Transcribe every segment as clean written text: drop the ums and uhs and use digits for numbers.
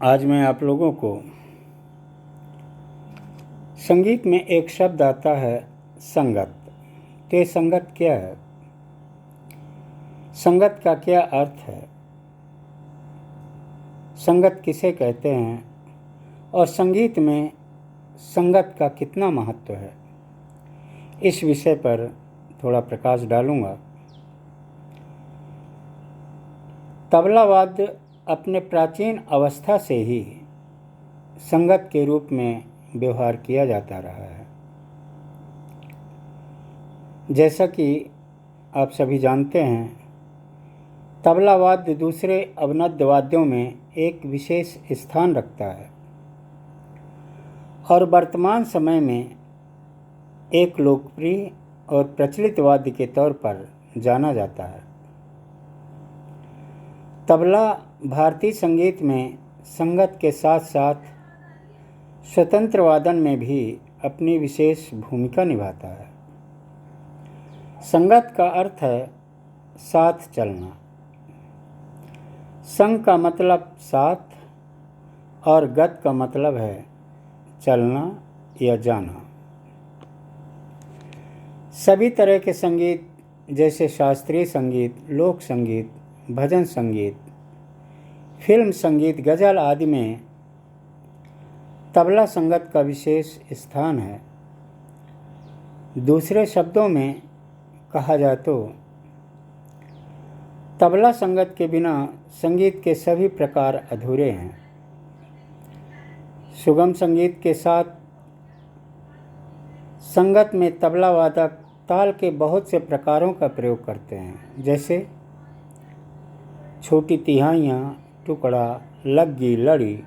आज मैं आप लोगों को संगीत में एक शब्द आता है संगत। तो ये संगत क्या है? संगत का क्या अर्थ है? संगत किसे कहते हैं और संगीत में संगत का कितना महत्व है, इस विषय पर थोड़ा प्रकाश डालूंगा। तबला वाद्य अपने प्राचीन अवस्था से ही संगत के रूप में व्यवहार किया जाता रहा है। जैसा कि आप सभी जानते हैं, तबला वाद्य दूसरे अवनद्य वाद्यों में एक विशेष स्थान रखता है और वर्तमान समय में एक लोकप्रिय और प्रचलित वाद्य के तौर पर जाना जाता है। तबला भारतीय संगीत में संगत के साथ साथ स्वतंत्र वादन में भी अपनी विशेष भूमिका निभाता है। संगत का अर्थ है साथ चलना। संग का मतलब साथ और गत का मतलब है चलना या जाना। सभी तरह के संगीत जैसे शास्त्रीय संगीत, लोक संगीत, भजन संगीत, फिल्म संगीत, गज़ल आदि में तबला संगत का विशेष स्थान है। दूसरे शब्दों में कहा जाए तो तबला संगत के बिना संगीत के सभी प्रकार अधूरे हैं। सुगम संगीत के साथ संगत में तबला वादक ताल के बहुत से प्रकारों का प्रयोग करते हैं, जैसे छोटी तिहाइयाँ, टुकड़ा, लग्गी, लड़ी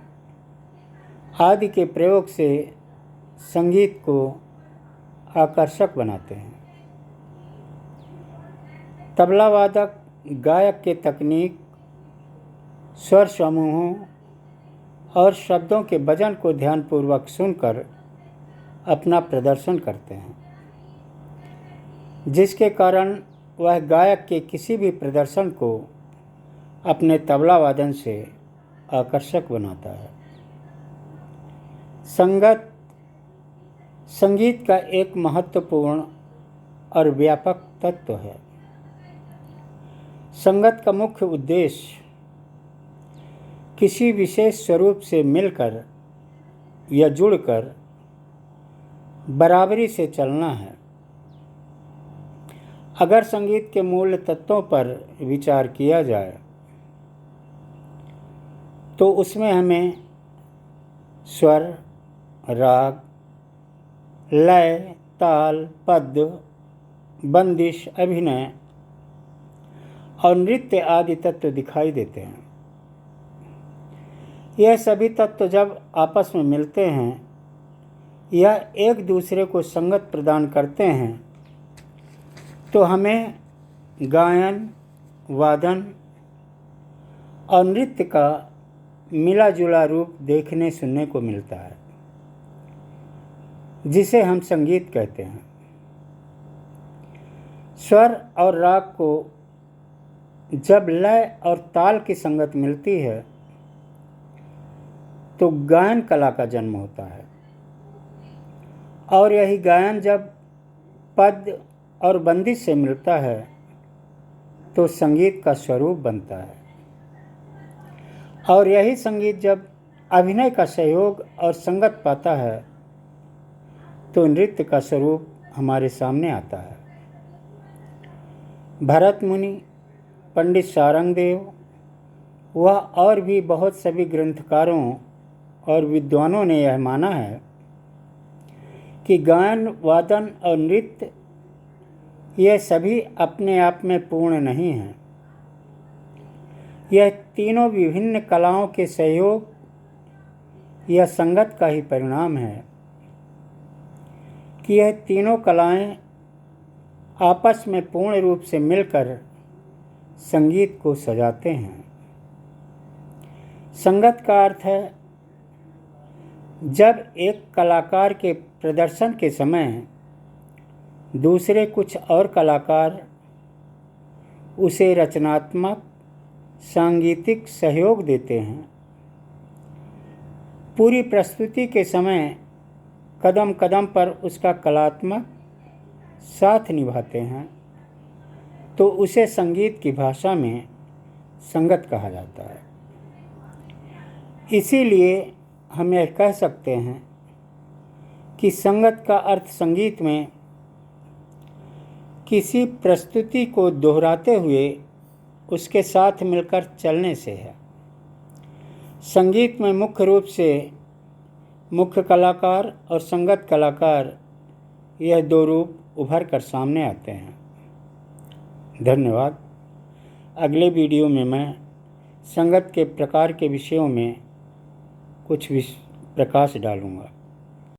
आदि के प्रयोग से संगीत को आकर्षक बनाते हैं। तबला वादक गायक के तकनीक, स्वर समूहों और शब्दों के वजन को ध्यानपूर्वक सुनकर अपना प्रदर्शन करते हैं, जिसके कारण वह गायक के किसी भी प्रदर्शन को अपने तबला वादन से आकर्षक बनाता है। संगत संगीत का एक महत्वपूर्ण और व्यापक तत्व है। संगत का मुख्य उद्देश्य किसी विशेष स्वरूप से मिलकर या जुड़कर बराबरी से चलना है। अगर संगीत के मूल तत्वों पर विचार किया जाए तो उसमें हमें स्वर, राग, लय, ताल, पद, बंदिश, अभिनय और नृत्य आदि तत्व दिखाई देते हैं। यह सभी तत्व जब आपस में मिलते हैं या एक दूसरे को संगत प्रदान करते हैं तो हमें गायन, वादन और नृत्य का मिला जुला रूप देखने सुनने को मिलता है, जिसे हम संगीत कहते हैं। स्वर और राग को जब लय और ताल की संगत मिलती है तो गायन कला का जन्म होता है और यही गायन जब पद और बंदिश से मिलता है तो संगीत का स्वरूप बनता है और यही संगीत जब अभिनय का सहयोग और संगत पाता है तो नृत्य का स्वरूप हमारे सामने आता है। भरत मुनि, पंडित शारंगदेव वह और भी बहुत सभी ग्रंथकारों और विद्वानों ने यह माना है कि गायन, वादन और नृत्य ये सभी अपने आप में पूर्ण नहीं हैं। यह तीनों विभिन्न कलाओं के सहयोग या संगत का ही परिणाम है कि यह तीनों कलाएं आपस में पूर्ण रूप से मिलकर संगीत को सजाते हैं। संगत का अर्थ है जब एक कलाकार के प्रदर्शन के समय दूसरे कुछ और कलाकार उसे रचनात्मक सांगीतिक सहयोग देते हैं पूरी प्रस्तुति के समय कदम कदम पर उसका कलात्मक साथ निभाते हैं तो उसे संगीत की भाषा में संगत कहा जाता है। इसीलिए हम यह कह सकते हैं कि संगत का अर्थ संगीत में किसी प्रस्तुति को दोहराते हुए उसके साथ मिलकर चलने से है। संगीत में मुख्य रूप से मुख्य कलाकार और संगत कलाकार, यह दो रूप उभर कर सामने आते हैं। धन्यवाद। अगले वीडियो में मैं संगत के प्रकार के विषयों में कुछ प्रकाश डालूँगा।